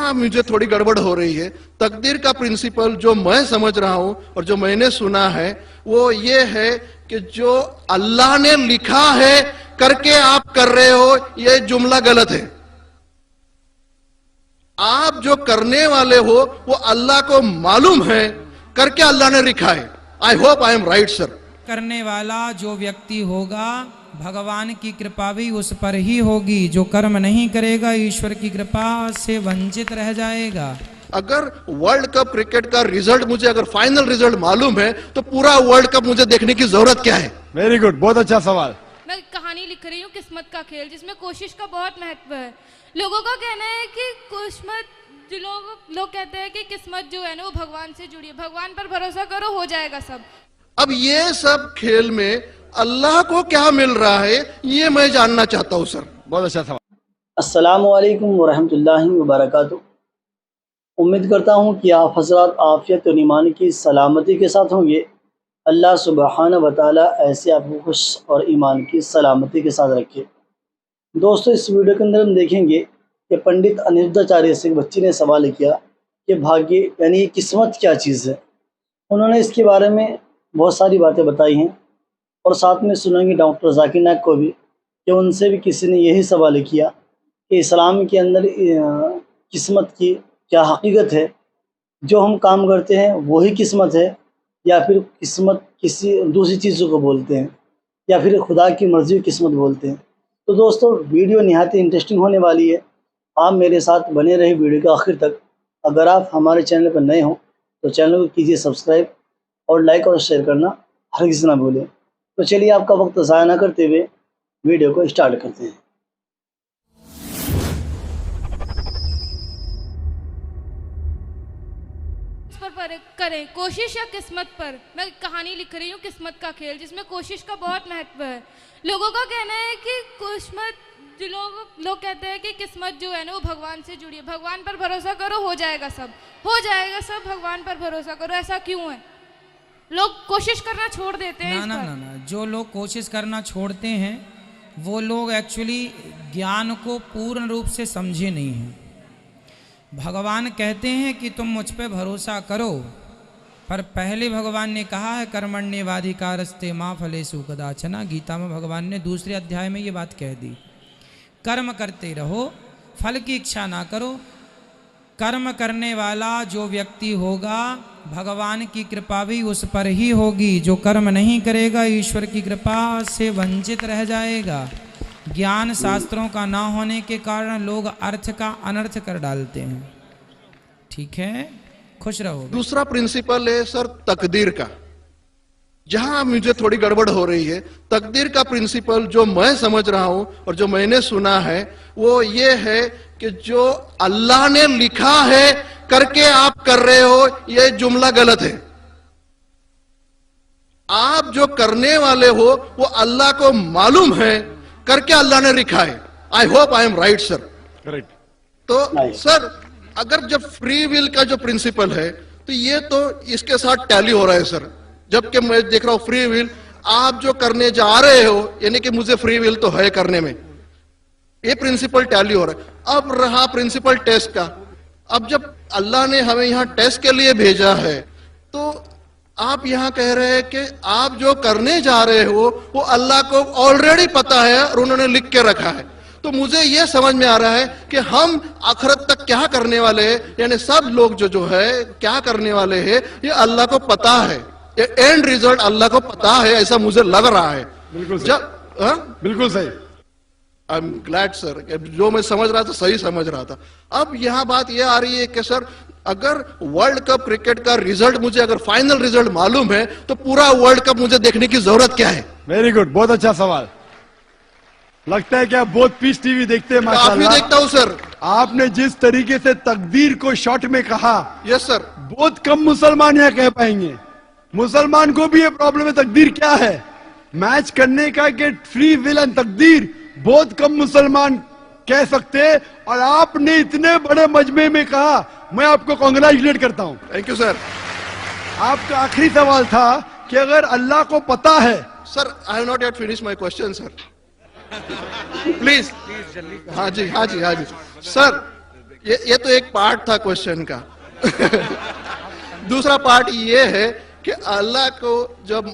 जहां मुझे थोड़ी गड़बड़ हो रही है, तकदीर का प्रिंसिपल जो मैं समझ रहा हूं और जो मैंने सुना है वो ये है कि जो अल्लाह ने लिखा है करके आप कर रहे हो, ये जुमला गलत है। आप जो करने वाले हो वो अल्लाह को मालूम है करके अल्लाह ने लिखा है। I hope I am right sir. करने वाला जो व्यक्ति होगा भगवान की कृपा भी उस पर ही होगी। जो कर्म नहीं करेगा ईश्वर की कृपा से वंचित रह जाएगा। अगर वर्ल्ड कप क्रिकेट का रिजल्ट मुझे अगर फाइनल रिजल्ट मालूम है तो पूरा वर्ल्ड कप मुझे देखने की जरूरत क्या है? वेरी गुड, बहुत अच्छा सवाल। मैं कहानी लिख रही हूँ किस्मत का खेल, जिसमें कोशिश का बहुत महत्व है। लोगों का कहना है कि किस्मत, जो लोग कहते हैं कि किस्मत जो है ना वो भगवान से जुड़ी है, भगवान पर भरोसा करो हो जाएगा सब। अब ये सब खेल में अल्लाह को क्या मिल रहा है ये मैं जानना चाहता हूं सर। बहुत अच्छा सवाल। अस्सलामु अलैकुम वरहमतुल्लाहि वबरकातुहू। उम्मीद करता हूँ कि आप हज़रात आफ़ियत और ईमान की सलामती के साथ होंगे। अल्लाह सुब्हानहू व तआला ऐसे आपको खुश और ईमान की सलामती के साथ रखे। दोस्तों, इस वीडियो के अंदर हम देखेंगे कि पंडित अनिरुद्धाचार्य से एक बच्ची ने सवाल किया कि भाग्य यानी किस्मत क्या चीज़ है। उन्होंने इसके बारे में बहुत सारी बातें बताई हैं और साथ में सुनेंगे डॉक्टर जाकिर नाइक को भी कि उनसे भी किसी ने यही सवाल किया कि इस्लाम के अंदर किस्मत की क्या हकीकत है, जो हम काम करते हैं वही किस्मत है या फिर किस्मत किसी दूसरी चीज़ों को बोलते हैं या फिर खुदा की मर्ज़ी किस्मत बोलते हैं। तो दोस्तों, वीडियो निहायत इंटरेस्टिंग होने वाली है। आप मेरे साथ बने रहे वीडियो के आखिर तक। अगर आप हमारे चैनल पर नए हों तो चैनल को कीजिए सब्सक्राइब और लाइक और शेयर करना हरगिज़ ना भूलें। तो चलिए आपका वक्त ज़ाया ना करते हुए वीडियो को स्टार्ट करते हैं। पर करें कोशिश या किस्मत पर। मैं कहानी लिख रही हूँ किस्मत का खेल, जिसमें कोशिश का बहुत महत्व है। लोगों का कहना है कि किस्मत, जो लोग कहते हैं कि किस्मत जो है ना वो भगवान से जुड़ी है, भगवान पर भरोसा करो हो जाएगा सब, हो जाएगा सब, भगवान पर भरोसा करो। ऐसा क्यों है? लोग कोशिश करना छोड़ देते हैं। ना, जो लोग कोशिश करना छोड़ते हैं वो लोग एक्चुअली ज्ञान को पूर्ण रूप से समझे नहीं हैं। भगवान कहते हैं कि तुम मुझ पे भरोसा करो, पर पहले भगवान ने कहा है कर्मण्येवाधिकारस्ते मा फलेषु कदाचन। गीता में भगवान ने दूसरे अध्याय में ये बात कह दी, कर्म करते रहो, फल की इच्छा ना करो। कर्म करने वाला जो व्यक्ति होगा भगवान की कृपा भी उस पर ही होगी। जो कर्म नहीं करेगा ईश्वर की कृपा से वंचित रह जाएगा। ज्ञान शास्त्रों का ना होने के कारण लोग अर्थ का अनर्थ कर डालते हैं। ठीक है, खुश रहो। दूसरा प्रिंसिपल है सर तकदीर का। जहां मुझे थोड़ी गड़बड़ हो रही है, तकदीर का प्रिंसिपल जो मैं समझ रहा हूं और जो मैंने सुना है वो ये है कि जो अल्लाह ने लिखा है करके आप कर रहे हो, ये जुमला गलत है। आप जो करने वाले हो वो अल्लाह को मालूम है करके अल्लाह ने लिखा है। I hope I am right sir. Correct. तो सर, अगर जब फ्री विल का जो प्रिंसिपल है तो ये तो इसके साथ टैली हो रहा है सर। जबकि मैं देख रहा हूं फ्री विल, आप जो करने जा रहे हो यानी कि मुझे फ्री विल तो है करने में, ये प्रिंसिपल टैली हो रहा है। अब रहा प्रिंसिपल टेस्ट का। अब जब अल्लाह ने हमें यहां टेस्ट के लिए भेजा है तो आप यहां कह रहे हैं कि आप जो करने जा रहे हो वो अल्लाह को ऑलरेडी पता है और उन्होंने लिख के रखा है। तो मुझे यह समझ में आ रहा है कि हम आखिरत तक क्या करने वाले हैं, यानी सब लोग जो है क्या करने वाले हैं ये अल्लाह को पता है। ये एंड रिजल्ट अल्लाह को पता है, ऐसा मुझे लग रहा है। बिल्कुल सही। जब बिल्कुल सही। आई एम ग्लैड सर, जो मैं समझ रहा था सही समझ रहा था। अब यहां बात यह आ रही है कि सर अगर वर्ल्ड कप क्रिकेट का रिजल्ट मुझे अगर फाइनल रिजल्ट मालूम है तो पूरा वर्ल्ड कप मुझे देखने की जरूरत क्या है? वेरी गुड, बहुत अच्छा सवाल। लगता है कि आप बहुत पीस टीवी देखते हैं। काफी देखता हूं सर। आपने जिस तरीके से तकदीर को शॉर्ट में कहा, यस सर, बहुत कम मुसलमान यहाँ कह पाएंगे। मुसलमान को भी ये प्रॉब्लम है तकदीर क्या है, मैच करने का कि फ्री विल एंड तकदीर बहुत कम मुसलमान कह सकते हैं। और आपने इतने बड़े मजमे में कहा, मैं आपको कांग्रेचुलेट करता हूं। Thank you sir. आपका आखिरी सवाल था कि अगर अल्लाह को पता है। Sir I have not yet finish my question sir. Please. हाँ जी सर, یہ تو ایک پارٹ تھا کوشچن کا. دوسرا پارٹ یہ ہے کہ اللہ کو جب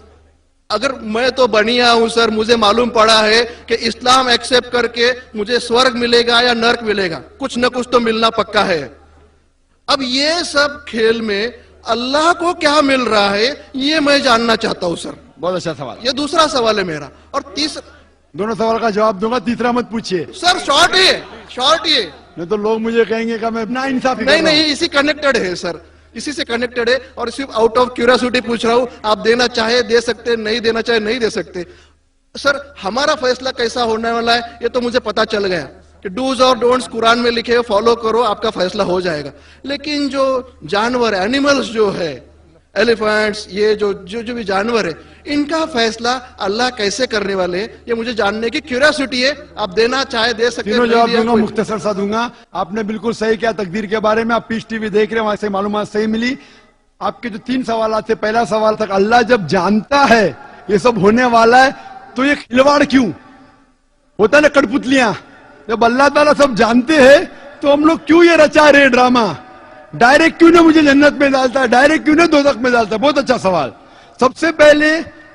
اگر میں تو بنیا ہوں سر, مجھے معلوم پڑا ہے کہ اسلام ایکسپٹ کر کے مجھے سورگ ملے گا یا نرک ملے گا, کچھ نہ کچھ تو ملنا پکا ہے. اب یہ سب کھیل میں اللہ کو کیا مل رہا ہے یہ میں جاننا چاہتا ہوں سر. بہت اچھا سوال. یہ دوسرا سوال ہے میرا. اور تیسرا, دونوں سوال کا جواب دوں گا, تیسرا مت پوچھیے سر شارٹ یہ نہیں تو لوگ مجھے کہیں گے کہ میں نا انصافی. نہیں, اسی کنیکٹڈ ہے سر, اسی سے کنیکٹڈ ہے. اور صرف آؤٹ آف کیوریاسٹی پوچھ رہا ہوں, آپ دینا چاہے دے سکتے, نہیں دینا چاہے نہیں دے سکتے. سر ہمارا فیصلہ کیسا ہونے والا ہے یہ تو مجھے پتا چل گیا کہ ڈوز اور ڈونٹس قرآن میں لکھے, فالو کرو, آپ کا فیصلہ ہو جائے گا. لیکن جو جانور اینیملز جو ہے, ایلیفینٹس, یہ جو بھی جانور ہے, ان کا فیصلہ اللہ کیسے کرنے والے ہیں یہ مجھے جاننے کی کیوریاسٹی ہے. آپ دینا چاہے دے سکتے. تینوں جواب دوں گا, مختصر سا دوں گا. آپ نے بالکل صحیح کیا تقدیر کے بارے میں. آپ پیش ٹی وی دیکھ رہے ہیں, وہاں سے معلومات صحیح ملی. آپ کے جو 3 سوالات تھے, پہلا سوال تک اللہ جب جانتا ہے یہ سب ہونے والا ہے تو یہ کھلواڑ کیوں ہوتا ہے نا, کٹپتلیاں. جب اللہ تعالیٰ سب جانتے ہیں تو ہم لوگ کیوں یہ رچا رہے ڈرامہ. ڈائریکٹ کیوں نہ مجھے جنت میں ڈالتا ہے, ڈائریکٹ کیوں نہ دوزخ میں ڈالتا ہے. بہت اچھا سوال. سب سے پہلے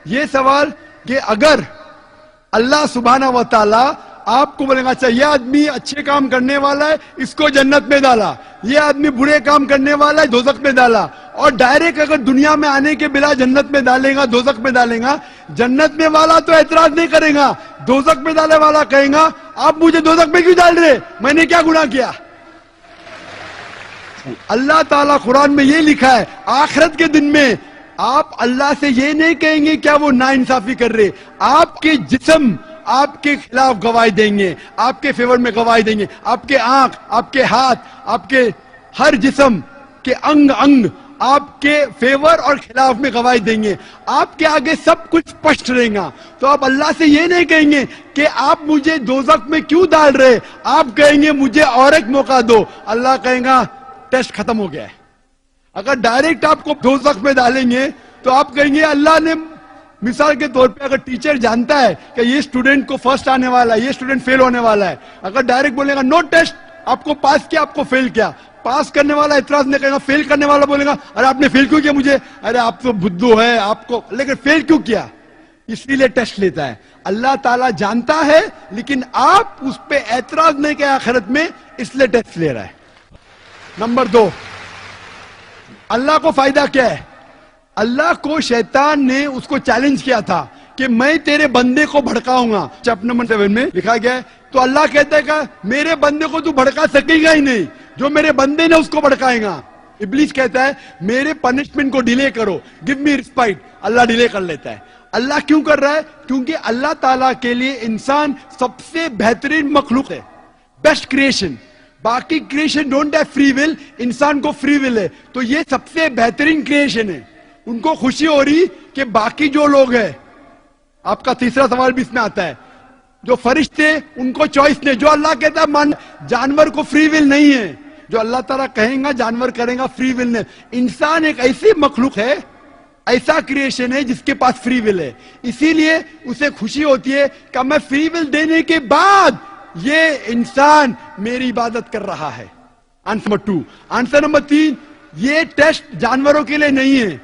یہ سوال کہ اگر اللہ سبحانہ و تعالی آپ کو بولے گا اچھا یہ آدمی اچھے کام کرنے والا ہے, اس کو جنت میں ڈالا, یہ آدمی برے کام کرنے والا ہے, دوزخ میں ڈالا, اور ڈائریکٹ اگر دنیا میں آنے کے بلا جنت میں ڈالے گا, دوزخ میں ڈالے گا, جنت میں والا تو اعتراض نہیں کرے گا, دوزخ میں ڈالنے والا کہے گا آپ مجھے دوزخ میں کیوں ڈال رہے, میں نے کیا گناہ کیا. اللہ تعالیٰ قرآن میں یہ لکھا ہے آخرت کے دن میں آپ اللہ سے یہ نہیں کہیں گے کیا وہ ناانصافی کر رہے, آپ کے جسم آپ کے خلاف گواہی دیں گے, آپ کے فیور میں گواہی دیں گے. آپ کے آنکھ, آپ کے ہاتھ, آپ کے ہر جسم کے انگ آپ کے فیور اور خلاف میں گواہی دیں گے. آپ کے آگے سب کچھ اسپشٹ رہے گا. تو آپ اللہ سے یہ نہیں کہیں گے کہ آپ مجھے دوزخ میں کیوں ڈال رہے, آپ کہیں گے مجھے اور ایک موقع دو. اللہ کہے گا ٹیسٹ ختم ہو گیا ہے. اگر ڈائریکٹ آپ کو دوزخ میں ڈالیں گے تو آپ کہیں گے اللہ نے, مثال کے طور پہ اگر ٹیچر جانتا ہے کہ یہ اسٹوڈنٹ کو فرسٹ آنے والا ہے, یہ اسٹوڈنٹ فیل ہونے والا ہے, اگر ڈائریکٹ بولے گا نو ٹیسٹ, آپ کو پاس کیا, آپ کو فیل کیا, پاس کرنے والا اعتراض نہیں کرے گا, فیل کرنے والا بولے گا ارے آپ نے فیل کیوں کیا مجھے, ارے آپ تو بدھو ہے آپ کو, لیکن فیل کیوں کیا, اس لیے ٹیسٹ لیتا ہے. اللہ تعالیٰ جانتا ہے لیکن آپ اس پہ اعتراض نہیں کیا آخرت میں, اس لیے ٹیسٹ لے رہا ہے. نمبر 2, اللہ کو فائدہ کیا ہے. اللہ کو شیطان نے اس کو چیلنج کیا تھا کہ میں تیرے بندے کو بھڑکاؤں گا. چیپٹر نمبر 7 میں لکھا گیا ہے. تو اللہ کہتا ہے کہ میرے بندے کو تو بھڑکا سکے گا ہی نہیں, جو میرے بندے نے اس کو بھڑکائے گا. ابلیس کہتا ہے میرے پنشمنٹ کو ڈیلے کرو, گیو می رسپائٹ. اللہ ڈیلے کر لیتا ہے. اللہ کیوں کر رہا ہے, کیونکہ اللہ تعالیٰ کے لیے انسان سب سے بہترین مخلوق ہے, بیسٹ کریشن. باقی creation don't have free will, انسان کو فری ول ہے. تو یہ سب سے بہترین کریشن ہے. ان کو خوشی ہو رہی کہ باقی جو لوگ ہیں, آپ کا تیسرا سوال بھی اس میں آتا ہے, جو فرشتے ان کو چوائس نہیں, جو اللہ کہتا ہے مان, جانور کو فری ول نہیں ہے, جو اللہ تعالیٰ کہیں گا جانور کریں گا, فری ول نہیں. انسان ایک ایسی مخلوق ہے, ایسا کریشن ہے جس کے پاس فری ول ہے. اسی لیے اسے خوشی ہوتی ہے کہ میں فری ول دینے کے بعد یہ انسان میری عبادت کر رہا ہے. Answer number 2. آنسر نمبر 3, یہ ٹیسٹ جانوروں کے لیے نہیں ہے.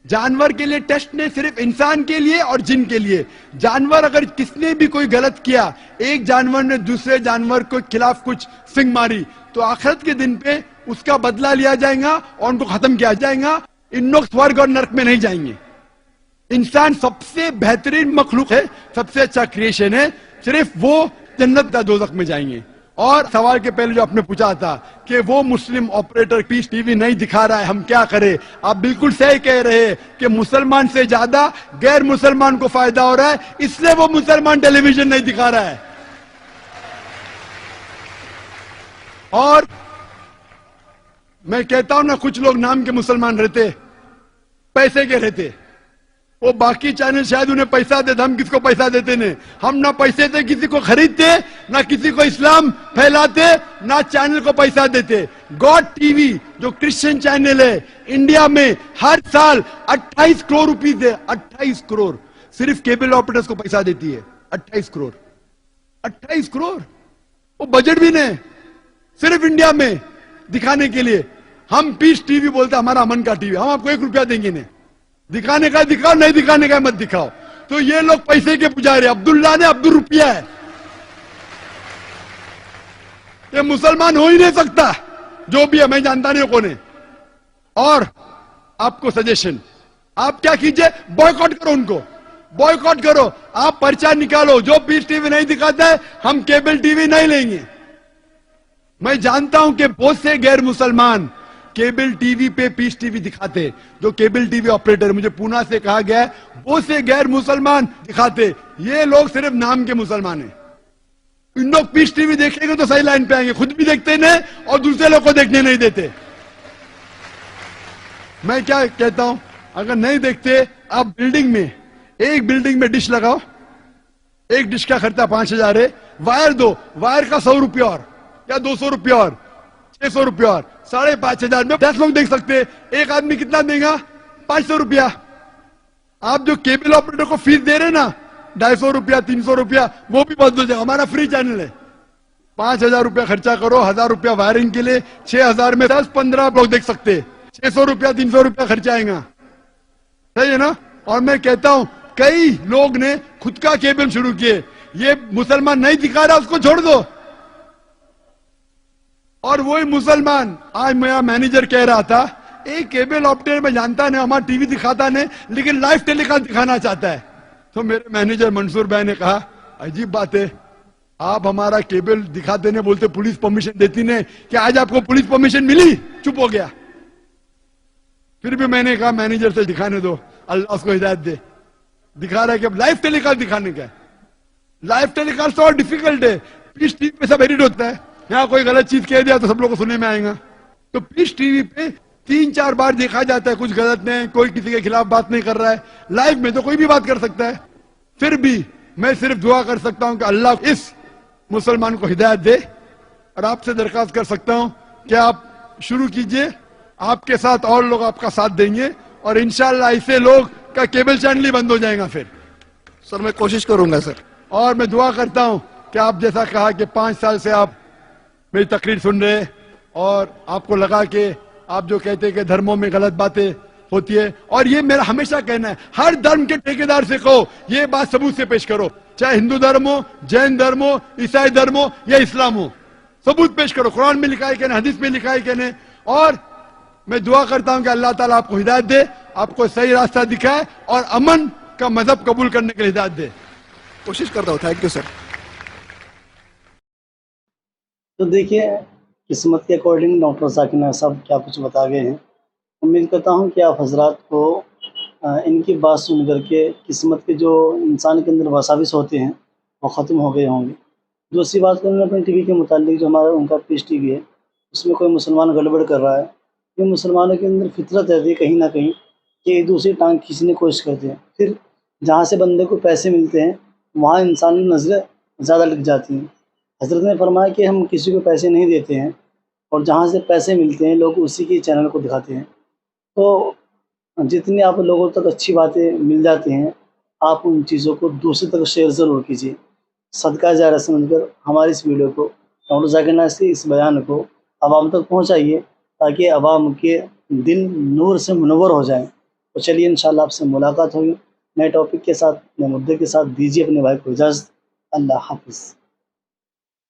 جانور کے لیے ٹیسٹ نہیں, صرف انسان کے لیے اور جن کے لیے. جانور اگر کس نے بھی کوئی غلط کیا, ایک جانور نے دوسرے جانور کے خلاف کچھ سنگ ماری, تو آخرت کے دن پہ اس کا بدلہ لیا جائے گا اور ان کو ختم کیا جائے گا. ان لوگ سورگ اور نرک میں نہیں جائیں گے. انسان سب سے بہترین مخلوق ہے, سب سے اچھا کریشن ہے, صرف وہ جنت یا دوزخ میں جائیں گے. اور سوال کے پہلے جو آپ نے پوچھا تھا کہ وہ مسلم آپریٹر پیس ٹی وی نہیں دکھا رہا ہے, ہم کیا کریں, آپ بالکل صحیح کہہ رہے ہیں کہ مسلمان سے زیادہ غیر مسلمان کو فائدہ ہو رہا ہے, اس لیے وہ مسلمان ٹیلی ویژن نہیں دکھا رہا ہے. اور میں کہتا ہوں نا, کچھ لوگ نام کے مسلمان رہتے, پیسے کے رہتے, وہ باقی چینل شاید انہیں پیسہ دیتے, ہم کس کو پیسہ دیتے نہیں. ہم نہ پیسے سے کسی کو خریدتے, نہ کسی کو اسلام پھیلاتے, نہ چینل کو پیسہ دیتے. گاڈ ٹی وی جو کرسچن چینل ہے انڈیا میں ہر سال 28 کروڑ روپیز ہے, 28 کروڑ صرف کیبل آپریٹرز کو پیسہ دیتی ہے. 28 کروڑ, 28 کروڑ, وہ بجٹ بھی نہیں, सिर्फ इंडिया में दिखाने के लिए। हम पीस टीवी बोलते हैं हमारा अमन का टीवी, हम आपको 1 रुपया देंगे नहीं, दिखाने का दिखाओ, नहीं दिखाने का मत दिखाओ। तो ये लोग पैसे के पुजारी, अब्दुल्ला ने अब्दुल रुपया है, ये मुसलमान हो ही नहीं सकता, जो भी है, मैं जानता नहीं कौन है। और आपको सजेशन, आप क्या कीजिए, बॉयकॉट करो उनको, बॉयकॉट करो, आप पर्चा निकालो, जो पीस टीवी नहीं दिखाता है हम केबल टीवी नहीं लेंगे। मैं जानता हूं कि बहुत से गैर मुसलमान केबल टीवी पे पीस टीवी दिखाते, जो केबल टीवी ऑपरेटर, मुझे पूना से कहा गया है, बहुत से गैर मुसलमान दिखाते, ये लोग सिर्फ नाम के मुसलमान हैं। इन लोग पीस टीवी देखेंगे तो सही लाइन पे आएंगे, खुद भी देखते नहीं और दूसरे लोग को देखने नहीं देते। मैं क्या कहता हूं, अगर नहीं देखते, आप बिल्डिंग में, एक बिल्डिंग में डिश लगाओ, एक डिश का खर्चा 5,000 है, वायर दो, वायर का 100 रुपया और या 200 रुपया और 600 रुपया और 5,500 में 10 लोग देख सकते हैं। एक आदमी कितना देगा, 500 रुपया। आप जो केबल ऑपरेटर को फीस दे रहे ना, 250 रुपया 300 रुपया, वो भी बंद हो जाएगा। हमारा फ्री चैनल है, 5,000 रुपया खर्चा करो, 1,000 रुपया वायरिंग के लिए, 6,000 में 10-15 लोग देख सकते हैं, 600 रुपया 300 रुपया खर्चा आएगा, सही है ना। और मैं कहता हूं कई लोग ने खुद का केबल शुरू किए, ये मुसलमान नहीं दिखा रहा उसको छोड़ दो। और वही मुसलमान, आज मेरा मैनेजर कह रहा था, एक केबल ऑपरेटर में जानता नहीं, हमारा टीवी दिखाता नहीं, लेकिन लाइव टेलीकास्ट दिखाना चाहता है। तो मेरे मैनेजर मंसूर भाई ने कहा, अजीब बात है, आप हमारा केबल दिखाते नहीं, बोलते पुलिस परमिशन देती नहीं, क्या आज आपको पुलिस परमिशन मिली? चुप हो गया। फिर भी मैंने कहा मैनेजर से दिखाने दो, अल्लाह उसको हिदायत दे, दिखा रहा है कि अब लाइव टेलीकास्ट दिखाने का है। लाइव टेलीकास्ट और डिफिकल्ट है, पीस टीवी पे सब एडिट होता है, यहाँ कोई गलत चीज कह दिया तो सब लोगों को सुनने में आएगा। तो पीस टीवी पे 3-4 बार देखा जाता है, कुछ गलत नहीं, कोई किसी के खिलाफ बात नहीं कर रहा है, लाइव में तो कोई भी बात कर सकता है। फिर भी मैं सिर्फ दुआ कर सकता हूं कि अल्लाह इस मुसलमान को हिदायत दे, और आपसे दरखास्त कर सकता हूं कि आप शुरू कीजिए, आपके साथ और लोग आपका साथ देंगे, और इंशाअल्लाह ऐसे लोग का केबल चैनल ही बंद हो जाएगा फिर। सर मैं कोशिश करूंगा सर। और मैं दुआ करता हूं कि आप जैसा कहा कि 5 साल से आप मेरी तकरीर सुन रहे, और आपको लगा कि आप जो कहते हैं कि धर्मों में गलत बातें होती है, और ये मेरा हमेशा कहना है, हर धर्म के ठेकेदार से कहो, ये बात सबूत से पेश करो, चाहे हिंदू धर्म हो, जैन धर्म हो, ईसाई धर्म हो या इस्लाम हो, सबूत पेश करो, कुरान में लिखा है कि नहीं, हदीस में लिखा है कि नहीं। और मैं दुआ करता हूं कि अल्लाह ताला आपको हिदायत दे, आपको सही रास्ता दिखाए, और अमन का मजहब कबूल करने के लिए हिदायत दे। कोशिश करता हूँ। Thank you sir. तो देखिए, किस्मत के अकॉर्डिंग डॉक्टर ज़ाकिर नायक साहब क्या कुछ बता गए हैं। उम्मीद करता हूं कि आप हजरात को इनकी बात सुन करके किस्मत के जो इंसान के अंदर वसाविस होते हैं वो ख़त्म हो गए होंगे। दूसरी बात करूँ अपने टीवी के मुतालिक, जो हमारा उनका पीस टीवी है, उसमें कोई मुसलमान गड़बड़ कर रहा है, ये मुसलमानों के अंदर फितरत रहती है कहीं ना कहीं कि एक दूसरी टांग खींचने की कोशिश करते हैं। फिर जहाँ से बंदे को पैसे मिलते हैं वहाँ इंसानी नज़रें ज़्यादा लग जाती हैं। हज़रत ने फरमाया कि हम किसी को पैसे नहीं देते हैं, और जहाँ से पैसे मिलते हैं लोग उसी के चैनल को दिखाते हैं। तो जितनी आप लोगों तक अच्छी बातें मिल जाती हैं, आप उन चीज़ों को दूसरे तक शेयर ज़रूर कीजिए। सदका जारिया समझकर हमारी इस वीडियो को, डॉक्टर ज़ाकिर नायक के इस बयान को आवाम तक पहुँचाइए, ताकि आवाम के दिल नूर से मुनव्वर हो जाएं। तो चलिए इंशाअल्लाह आपसे मुलाकात होगी नए टॉपिक के साथ, नए मुद्दे के साथ। दीजिए अपने भाई को इजाज़त। अल्लाह हाफ़िज़।